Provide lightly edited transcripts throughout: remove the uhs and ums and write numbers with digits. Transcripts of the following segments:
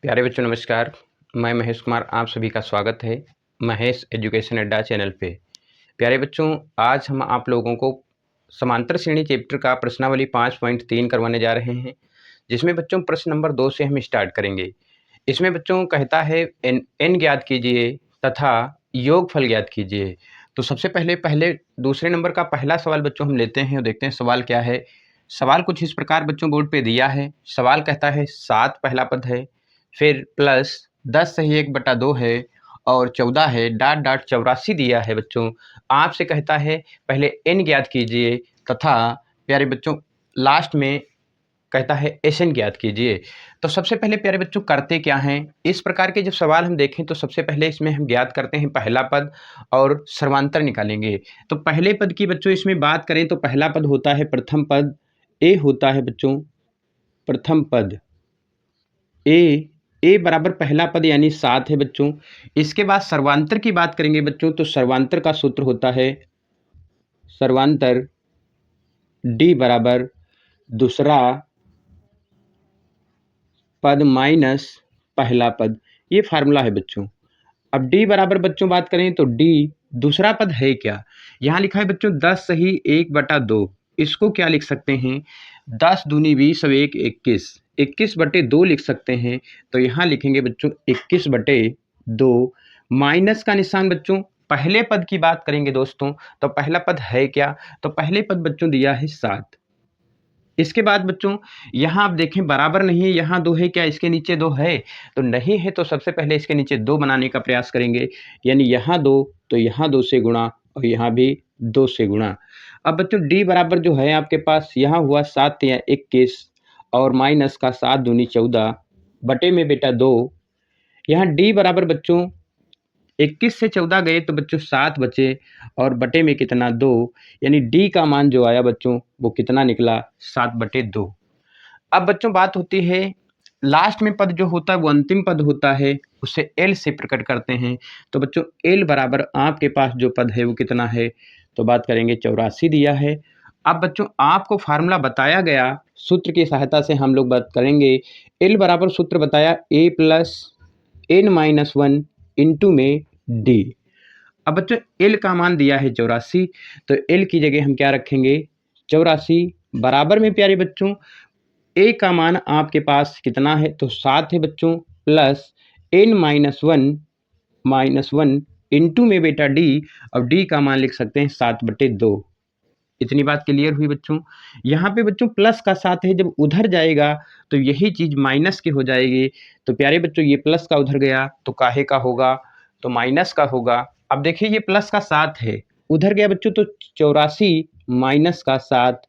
प्यारे बच्चों नमस्कार। मैं महेश कुमार, आप सभी का स्वागत है महेश एजुकेशन अड्डा चैनल पे। प्यारे बच्चों, आज हम आप लोगों को समांतर श्रेणी चैप्टर का प्रश्नावली 5.3 करवाने जा रहे हैं, जिसमें बच्चों प्रश्न नंबर 2 से हम स्टार्ट करेंगे। इसमें बच्चों कहता है एन ज्ञात कीजिए तथा योगफल ज्ञात कीजिए। तो सबसे पहले दूसरे नंबर का पहला सवाल बच्चों हम लेते हैं और देखते हैं सवाल क्या है। सवाल कुछ इस प्रकार बच्चों बोर्ड पे दिया है। सवाल कहता है 7 पहला पद है, फिर प्लस 10 सही 1/2 है और 14 है डॉट डॉट 84 दिया है बच्चों। आपसे कहता है पहले एन ज्ञात कीजिए तथा प्यारे बच्चों लास्ट में कहता है एसएन ज्ञात कीजिए। तो सबसे पहले प्यारे बच्चों करते क्या हैं, इस प्रकार के जब सवाल हम देखें तो सबसे पहले इसमें हम ज्ञात करते हैं पहला पद और सर्वांतर निकालेंगे। तो पहले पद की बच्चों इसमें बात करें तो पहला पद होता है प्रथम पद, ए होता है बच्चों प्रथम पद, ए बराबर पहला पद यानी 7 है बच्चों। इसके बाद सर्वांतर की बात करेंगे बच्चों तो सर्वांतर का सूत्र होता है सर्वांतर डी बराबर दूसरा पद माइनस पहला पद, ये फार्मूला है बच्चों। अब डी बराबर बच्चों बात करें तो डी दूसरा पद है क्या, यहाँ लिखा है बच्चों 10 सही 1/2। इसको क्या लिख सकते हैं, 10 दूनी 20 और 1 21, 21/2 लिख सकते हैं। तो यहाँ लिखेंगे बच्चों 21/2। माइनस का निशान बच्चों, पहले पद की बात करेंगे दोस्तों तो पहला पद है क्या, तो पहले पद बच्चों दिया है 7। इसके बाद बच्चों यहाँ आप देखें बराबर नहीं है, यहाँ 2 है क्या, इसके नीचे 2 है, तो नहीं है तो सबसे पहले इसके नीचे 2 बनाने का प्रयास करेंगे, यानी यहाँ 2 तो यहाँ 2 से गुणा और यहाँ भी 2 से गुणा। अब बच्चों डी बराबर जो है आपके पास यहाँ हुआ 7 या 21 और माइनस का 7 दूनी 14 बटे में बेटा 2। यहाँ डी बराबर बच्चों 21 से 14 गए तो बच्चों 7 बचे और बटे में कितना 2, यानी डी का मान जो आया बच्चों वो कितना निकला 7/2। अब बच्चों बात होती है लास्ट में पद जो होता है वो अंतिम पद होता है, उसे एल से प्रकट करते हैं। तो बच्चों एल बराबर आपके पास जो पद है वो कितना है, तो बात करेंगे 84 दिया है। अब बच्चों आपको फार्मूला बताया गया, सूत्र की सहायता से हम लोग बात करेंगे। एल बराबर सूत्र बताया ए प्लस n-1 इंटू में डी। अब बच्चों एल का मान दिया है 84, तो एल की जगह हम क्या रखेंगे 84 बराबर में प्यारे बच्चों ए का मान आपके पास कितना है, तो 7 है बच्चों, प्लस n-1 इंटू में बेटा डी, और डी का मान लिख सकते हैं 7/2। इतनी बात क्लियर हुई बच्चों। यहाँ पे बच्चों प्लस का 7 है, जब उधर जाएगा तो यही चीज़ माइनस की हो जाएगी। तो प्यारे बच्चों ये प्लस का उधर गया तो काहे का होगा, तो माइनस का होगा। अब देखिए ये प्लस का 7 है, उधर गया बच्चों तो 84 माइनस का 7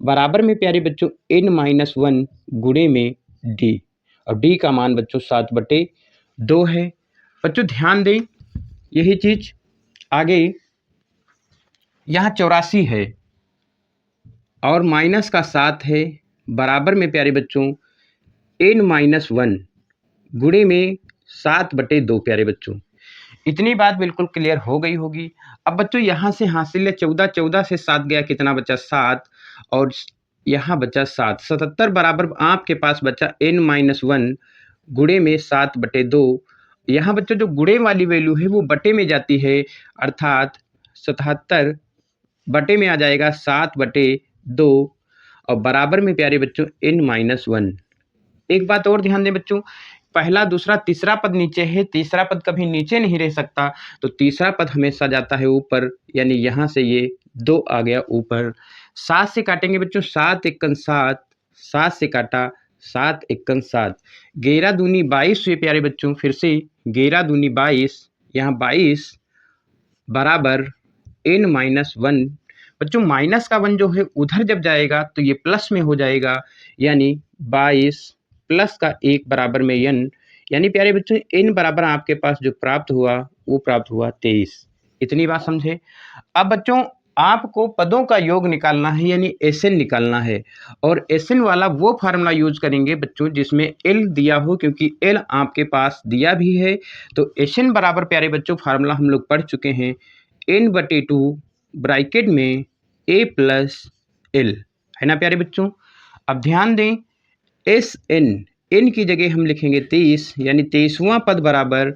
बराबर में प्यारे बच्चों n-1 गुणे में डी, और डी का मान बच्चों 7/2 है। बच्चों ध्यान दें यही चीज़ आगे, यहाँ 84 है और माइनस का 7 है बराबर में प्यारे बच्चों n-1 गुणे में 7/2 प्यारे बच्चों। इतनी बात बिल्कुल क्लियर हो गई होगी। अब बच्चों यहाँ से हासिल है 14, 14 से 7 गया कितना बचा 7, और यहाँ बचा 7, 77 बराबर आपके पास बचा n-1 गुणे में 7/2। यहाँ बच्चों जो गुणे वाली वैल्यू है वो बटे में जाती है, अर्थात 77 बटे में आ जाएगा 7/2 और बराबर में प्यारे बच्चों n-1। एक बात और ध्यान दें बच्चों, पहला दूसरा तीसरा पद नीचे है, तीसरा पद कभी नीचे नहीं रह सकता, तो तीसरा पद हमेशा जाता है ऊपर, यानी यहाँ से ये 2 आ गया ऊपर। 7 से काटेंगे बच्चों 7 एकन 7, 7 से काटा 7 एकन 7, 11 दूनी 22 हुए प्यारे बच्चों, फिर से 11 दूनी 22, यहाँ 22 बराबर n-1। बच्चों माइनस का 1 जो है उधर जब जाएगा तो ये प्लस में हो जाएगा, यानी 22 प्लस का 1 बराबर में n, यानी प्यारे बच्चों n बराबर आपके पास जो प्राप्त हुआ वो प्राप्त हुआ 23। इतनी बात समझे। अब बच्चों आपको पदों का योग निकालना है, यानी एसएन निकालना है, और एसएन वाला वो फार्मूला यूज करेंगे बच्चों जिसमें एल दिया हो, क्योंकि एल आपके पास दिया भी है। तो एसएन बराबर प्यारे बच्चों फार्मूला हम लोग पढ़ चुके हैं, n/2 ब्रैकेट में a प्लस एल, है ना प्यारे बच्चों। अब ध्यान दें एस एन n की जगह हम लिखेंगे 23, यानी 23वां पद बराबर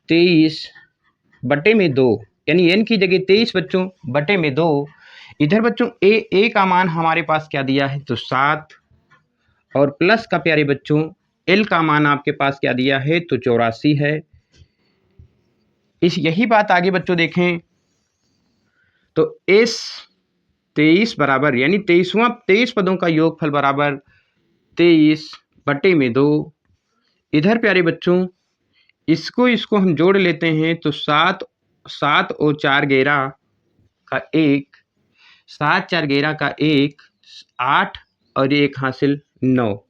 23/2, यानी n की जगह 23 बच्चों बटे में 2। इधर बच्चों a का मान हमारे पास क्या दिया है तो 7, और प्लस का प्यारे बच्चों l का मान आपके पास क्या दिया है तो 84 है। यही बात आगे बच्चों देखें तो s 23 बराबर, यानी 23 पदों का योगफल बराबर 23/2। इधर प्यारे बच्चों इसको हम जोड़ लेते हैं तो 7 और 4 11 का 1, 7 4 11 का 1, 8 और 1 हासिल 9।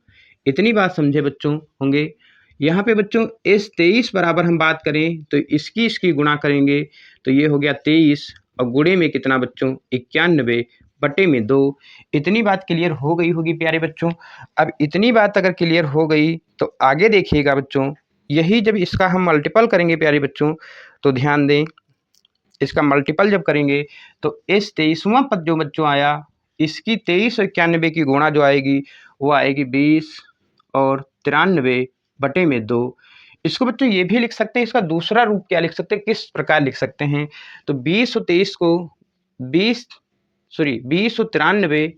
इतनी बात समझे बच्चों होंगे। यहाँ पे बच्चों इस 23 बराबर हम बात करें तो इसकी गुणा करेंगे तो ये हो गया 23, और गुणे में कितना बच्चों 91/2। इतनी बात क्लियर हो गई होगी प्यारे बच्चों। अब इतनी बात अगर क्लियर हो गई तो आगे देखिएगा बच्चों, यही जब इसका हम मल्टीपल करेंगे प्यारे बच्चों तो ध्यान दें, इसका मल्टीपल जब करेंगे तो इस 23वां पद जो बच्चों आया, इसकी 23 और 91 की गुणा जो आएगी वो आएगी 20 और 93/2। इसको बच्चों ये भी लिख सकते हैं, इसका दूसरा रूप क्या लिख सकते हैं, किस प्रकार लिख सकते हैं तो 20 और 23 को 20 और 93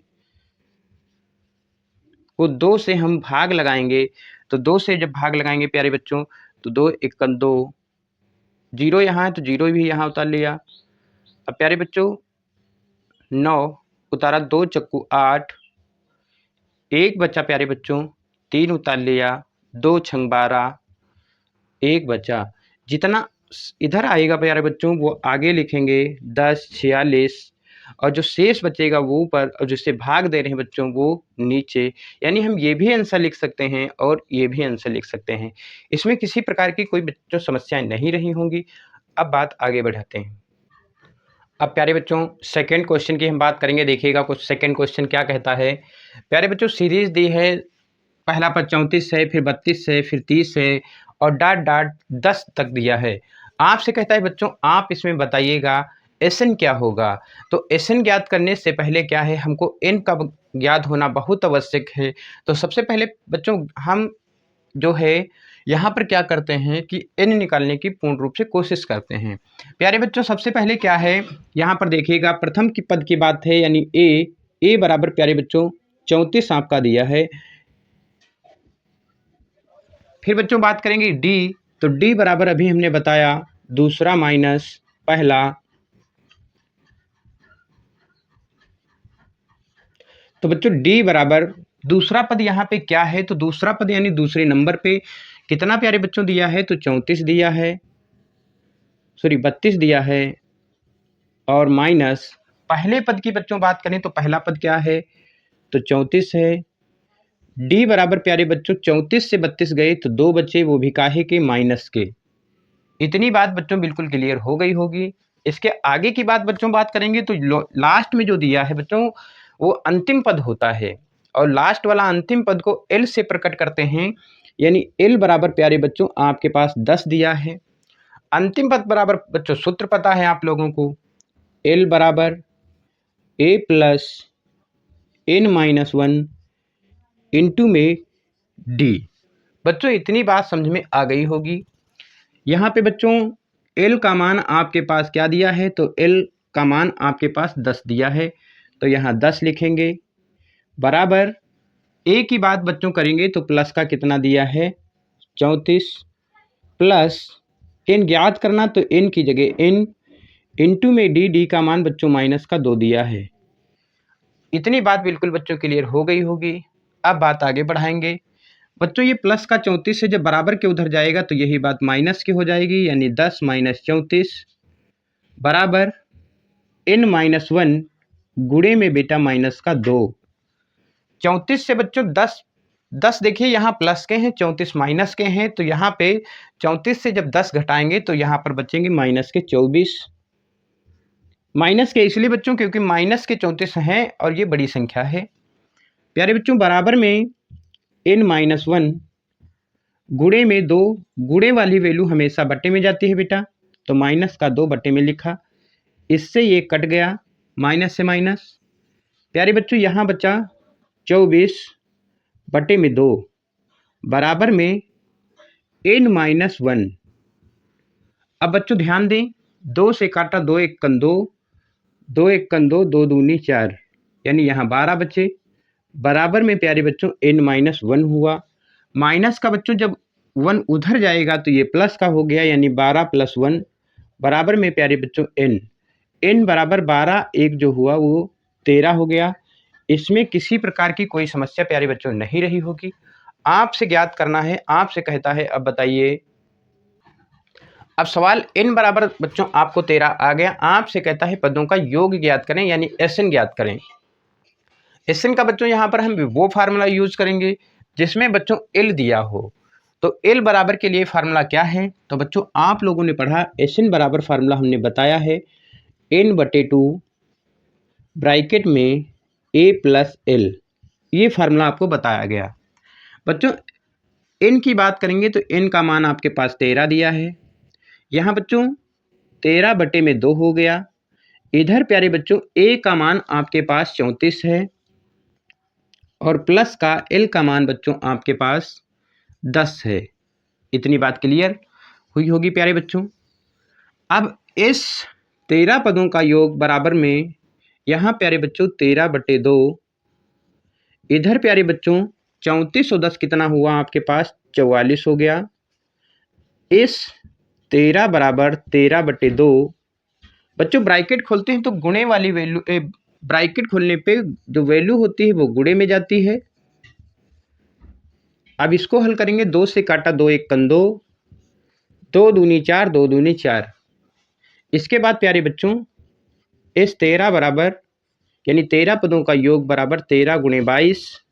को 2 से हम भाग लगाएंगे, तो 2 से जब भाग लगाएंगे प्यारे बच्चों तो 2 1 2, 0 यहाँ है तो 0 भी यहाँ उतार लिया। अब प्यारे बच्चों 9 उतारा, 2 चक्कू 8, 1 बचा प्यारे बच्चों, 3 उतार लिया, 2 छंग 12, 1 बचा। जितना इधर आएगा प्यारे बच्चों वो आगे लिखेंगे 10 46, और जो शेष बचेगा वो ऊपर, और जिससे भाग दे रहे हैं बच्चों वो नीचे। यानी हम ये भी आंसर लिख सकते हैं और ये भी आंसर लिख सकते हैं। इसमें किसी प्रकार की कोई बच्चों समस्याएं नहीं रही होंगी। अब बात आगे बढ़ाते हैं। अब प्यारे बच्चों सेकंड क्वेश्चन की हम बात करेंगे। देखिएगा कुछ सेकंड क्वेश्चन क्या कहता है। प्यारे बच्चों सीरीज दी है, पहला पद 34 है, फिर 32 है, फिर 30 है, और डॉट डॉट 10 तक दिया है। आपसे कहता है बच्चों आप इसमें बताइएगा एन क्या होगा। तो एन ज्ञात करने से पहले क्या है, हमको एन का ज्ञात होना बहुत आवश्यक है। तो सबसे पहले बच्चों हम जो है यहाँ पर क्या करते हैं कि एन निकालने की पूर्ण रूप से कोशिश करते हैं। प्यारे बच्चों सबसे पहले क्या है, यहाँ पर देखिएगा प्रथम की पद की बात है, यानी ए बराबर प्यारे बच्चों 34 आपका दिया है। फिर बच्चों बात करेंगे डी, तो डी बराबर अभी हमने बताया दूसरा माइनस पहला, तो बच्चों डी बराबर दूसरा पद यहाँ पे क्या है, तो दूसरा पद यानी दूसरे नंबर पे कितना प्यारे बच्चों दिया है तो 34 दिया है, सॉरी 32 दिया है, और माइनस पहले पद की बच्चों बात करें तो पहला पद क्या है तो 34 है। डी बराबर प्यारे बच्चों 34 से 32 गए तो 2 बचे, वो भी काहे के माइनस के। इतनी बात बच्चों बिल्कुल क्लियर हो गई होगी। इसके आगे की बात बच्चों बात करेंगे तो लास्ट में जो दिया है बच्चों वो अंतिम पद होता है, और लास्ट वाला अंतिम पद को एल से प्रकट करते हैं, यानी एल बराबर प्यारे बच्चों आपके पास 10 दिया है। अंतिम पद बराबर बच्चों सूत्र पता है आप लोगों को, एल बराबर ए प्लस एन माइनस 1 इंटू में डी। बच्चों इतनी बात समझ में आ गई होगी। यहाँ पे बच्चों L का मान आपके पास क्या दिया है तो L का मान आपके पास 10 दिया है, तो यहाँ 10 लिखेंगे, बराबर A की बात बच्चों करेंगे तो प्लस का कितना दिया है 34, प्लस n ज्ञात करना तो n की जगह n इंटू में डी का मान बच्चों माइनस का 2 दिया है। इतनी बात बिल्कुल बच्चों क्लियर हो गई होगी। अब बात आगे बढ़ाएंगे। बच्चों ये प्लस का 34 से जब बराबर के उधर जाएगा तो यही बात माइनस की हो जाएगी, यानी 10 माइनस 34 बराबर n माइनस 1 गुणे में बेटा माइनस का 2। 34 से बच्चों 10 देखिए यहाँ प्लस के हैं, 34 माइनस के हैं, तो यहाँ पे 34 से जब 10 घटाएंगे तो यहाँ पर बचेंगे माइनस के 24। माइनस के इसलिए बच्चों क्योंकि माइनस के 34 हैं और ये बड़ी संख्या है। प्यारे बच्चों बराबर में n माइनस 1 गुणे में 2, गुणे वाली वैल्यू हमेशा बट्टे में जाती है बेटा, तो माइनस का 2 बट्टे में लिखा, इससे ये कट गया माइनस से माइनस। प्यारे बच्चों यहाँ बचा 24/2 बराबर में n-1। अब बच्चों ध्यान दें, 2 से काटा 2 एक कन 2, 2 एक कन 2, 2 दूनी 4, यानी यहाँ 12 बचे। बराबर में प्यारे बच्चों n-1 हुआ। माइनस का बच्चों जब 1 उधर जाएगा तो ये प्लस का हो गया, यानी 12 + 1 बराबर में प्यारे बच्चों n बराबर 12, एक जो हुआ वो 13 हो गया। इसमें किसी प्रकार की कोई समस्या प्यारे बच्चों नहीं रही होगी। आपसे ज्ञात करना है, आपसे कहता है अब बताइए। अब सवाल n बराबर बच्चों आपको 13 आ गया, आपसे कहता है पदों का योग ज्ञात करें, यानी SN ज्ञात करें। SN का बच्चों यहाँ पर हम वो फार्मूला यूज करेंगे जिसमें बच्चों L दिया हो। तो L बराबर के लिए फार्मूला क्या है? तो बच्चों आप लोगों ने पढ़ा SN बराबर फार्मूला हमने बताया है n/2 ब्रैकेट में A + L, ये फार्मूला आपको बताया गया। बच्चों n की बात करेंगे तो n का मान आपके पास 13 दिया है। यहाँ बच्चों 13/2 हो गया। इधर प्यारे बच्चों A का मान आपके पास 34 है और प्लस का L का मान बच्चों आपके पास 10 है। इतनी बात क्लियर हुई होगी प्यारे बच्चों। अब इस 13 पदों का योग बराबर में यहाँ प्यारे बच्चों 13/2, इधर प्यारे बच्चों 34 और 10 कितना हुआ आपके पास? 44 हो गया। इस 13 बराबर 13/2 बच्चों ब्रैकेट खोलते हैं तो गुणे वाली वैल्यू, ब्रैकेट खोलने पे जो वैल्यू होती है वो गुणे में जाती है। अब इसको हल करेंगे, 2 से काटा 2 एक कन 2, 2 दूनी 4, 2 दूनी 4। इसके बाद प्यारे बच्चों इस 13 बराबर यानी 13 पदों का योग बराबर 13 × 22।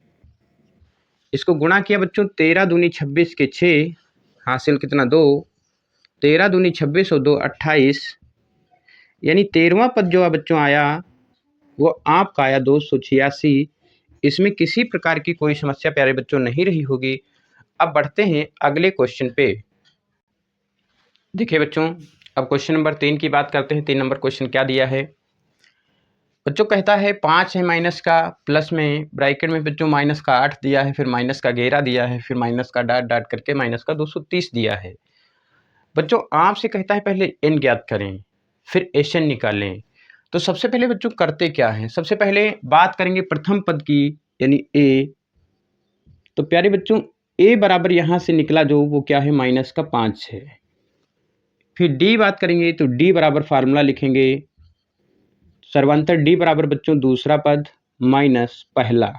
इसको गुणा किया बच्चों, 13 दूनी 26 के 6, हासिल कितना 2, 13 दूनी 26 और 2 28, यानी 13वां पद जो बच्चों आया वो आपका आया 286। इसमें किसी प्रकार की कोई समस्या प्यारे बच्चों नहीं रही होगी। अब बढ़ते हैं अगले क्वेश्चन पे। देखिए बच्चों, अब क्वेश्चन नंबर 3 की बात करते हैं। 3 नंबर क्वेश्चन क्या दिया है बच्चों? कहता है 5 है माइनस का, प्लस में ब्रैकेट में बच्चों माइनस का 8 दिया है, फिर माइनस का घेरा दिया है, फिर माइनस का डॉट डॉट करके माइनस का 230 दिया है। बच्चों आपसे कहता है पहले n ज्ञात करें, फिर SN निकालें। तो सबसे पहले बच्चों करते क्या है? सबसे पहले बात करेंगे प्रथम पद की, यानी A। तो प्यारे बच्चों A बराबर यहाँ से निकला जो वो क्या है? -5 है। फिर D बात करेंगे तो D बराबर फार्मूला लिखेंगे, सर्वांतर D बराबर बच्चों दूसरा पद माइनस पहला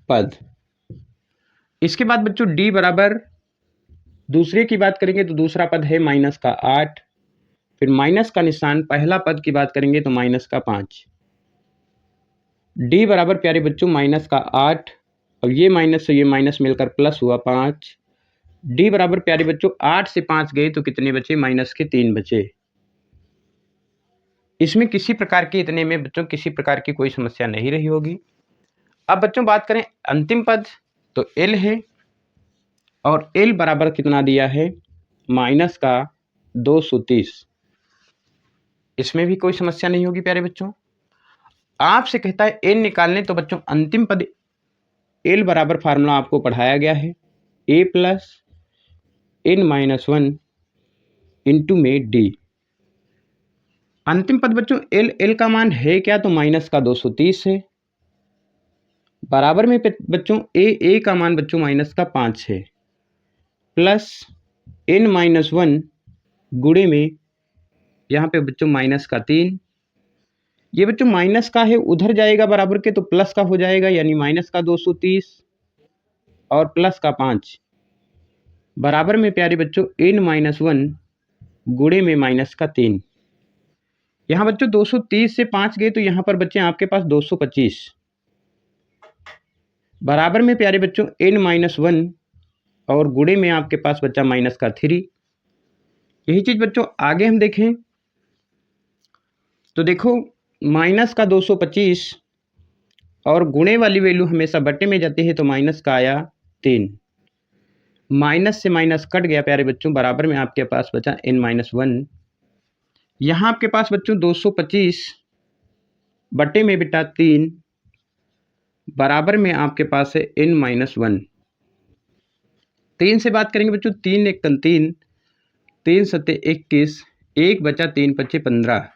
पद। इसके बाद बच्चों D बराबर दूसरे की बात करेंगे तो दूसरा पद है -8, फिर माइनस का निशान, पहला पद की बात करेंगे तो -5। D बराबर प्यारे बच्चों -8, और ये माइनस से ये माइनस मिलकर प्लस हुआ 5। D बराबर प्यारे बच्चों 8 से 5 गए तो कितने बचे? -3 बचे। इसमें किसी प्रकार के, इतने में बच्चों किसी प्रकार की कोई समस्या नहीं रही होगी। अब बच्चों बात करें अंतिम पद, तो L है और L बराबर कितना दिया है? -230। इसमें भी कोई समस्या नहीं होगी प्यारे बच्चों। आपसे कहता है n निकालने, तो बच्चों अंतिम पद L बराबर फार्मूला आपको पढ़ाया गया है, A + n-1 इंटू में D। अंतिम पद बच्चों L का मान है क्या? तो -230 है। बराबर में बच्चों A का मान बच्चों -5 है, प्लस n-1 गुणे में यहाँ पे बच्चों -3। ये बच्चों माइनस का है, उधर जाएगा बराबर के तो प्लस का हो जाएगा, यानी -230 और प्लस का 5 बराबर में प्यारे बच्चों n-1 गुणे में -3। यहाँ बच्चों 230 से 5 गए तो यहाँ पर बच्चे आपके पास 225 बराबर में प्यारे बच्चों n-1 और गुणे में आपके पास बच्चा -3। यही चीज बच्चों आगे हम देखें तो देखो -225 और गुणे वाली वैल्यू हमेशा बट्टे में जाती है, तो माइनस का आया 3। माइनस से माइनस कट गया प्यारे बच्चों, बराबर में आपके पास बचा n-1। यहाँ आपके पास बच्चों 225 बट्टे में बेटा 3 बराबर में आपके पास है n-1। 3 से बात करेंगे बच्चों, 3 एक 3, 3 सत्ते 21, 1 बचा 3 पच्चे 15।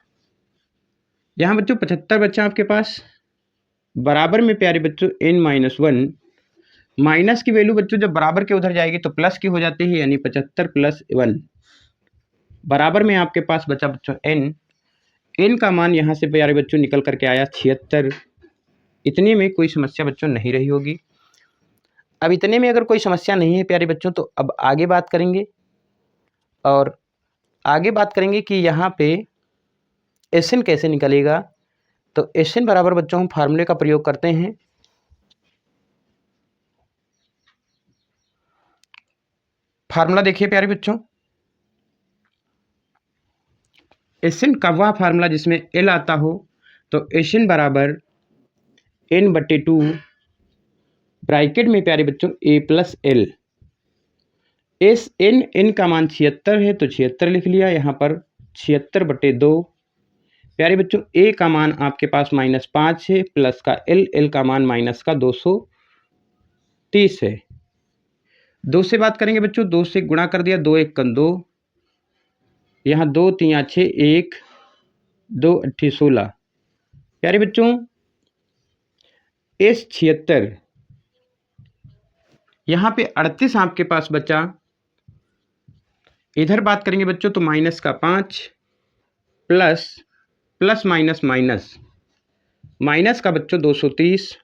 यहाँ बच्चों 75 बचा आपके पास, बराबर में प्यारे बच्चों n-1। माइनस की वैल्यू बच्चों जब बराबर के उधर जाएगी तो प्लस की हो जाती है, यानी 75 + 1 बराबर में आपके पास बचा बच्चों n का मान यहाँ से प्यारे बच्चों निकल करके आया 76। इतने में कोई समस्या बच्चों नहीं रही होगी। अब इतने में अगर कोई समस्या नहीं है प्यारे बच्चों, तो अब आगे बात करेंगे, और आगे बात करेंगे कि यहाँ पे SN कैसे निकलेगा। तो SN बराबर बच्चों हम फार्मूले का प्रयोग करते हैं। फार्मूला देखिए प्यारे बच्चों, SN का वह फार्मूला जिसमें L आता हो, तो SN बराबर n/2 ब्रैकेट में प्यारे बच्चों A + L। n का मान 76 है तो 76 लिख लिया यहाँ पर, 76/2। प्यारे बच्चों A का मान आपके पास -5 है, प्लस का L का मान -230 है। 2 से बात करेंगे बच्चों, 2 से गुणा कर दिया, 2 × 1 = 2, यहाँ 2 × 3 = 6, 1 2 × 8 = 16। प्यारे बच्चों S 76, यहाँ पे 38 आपके पास बचा। इधर बात करेंगे बच्चों तो माइनस का 5, प्लस माइनस का बच्चों 230।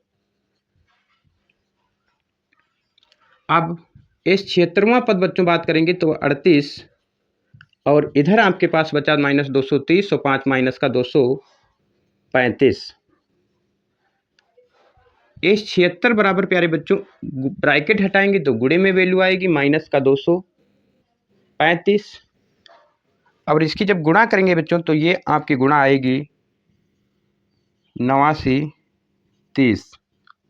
अब इस 76वां पद बच्चों बात करेंगे तो 38, और इधर आपके पास बचा -230, और 5 माइनस का 235। इस 76 बराबर प्यारे बच्चों ब्रैकेट हटाएंगे तो गुणे में वैल्यू आएगी -का 235, और इसकी जब गुणा करेंगे बच्चों तो ये आपकी गुणा आएगी 8930,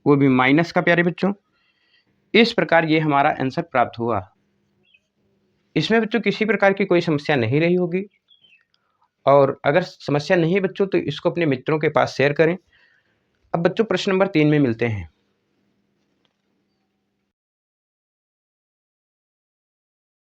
वो भी माइनस का प्यारे बच्चों। इस प्रकार ये हमारा आंसर प्राप्त हुआ। इसमें बच्चों किसी प्रकार की कोई समस्या नहीं रही होगी, और अगर समस्या नहीं है बच्चों तो इसको अपने मित्रों के पास शेयर करें। अब बच्चों प्रश्न नंबर 3 में मिलते हैं।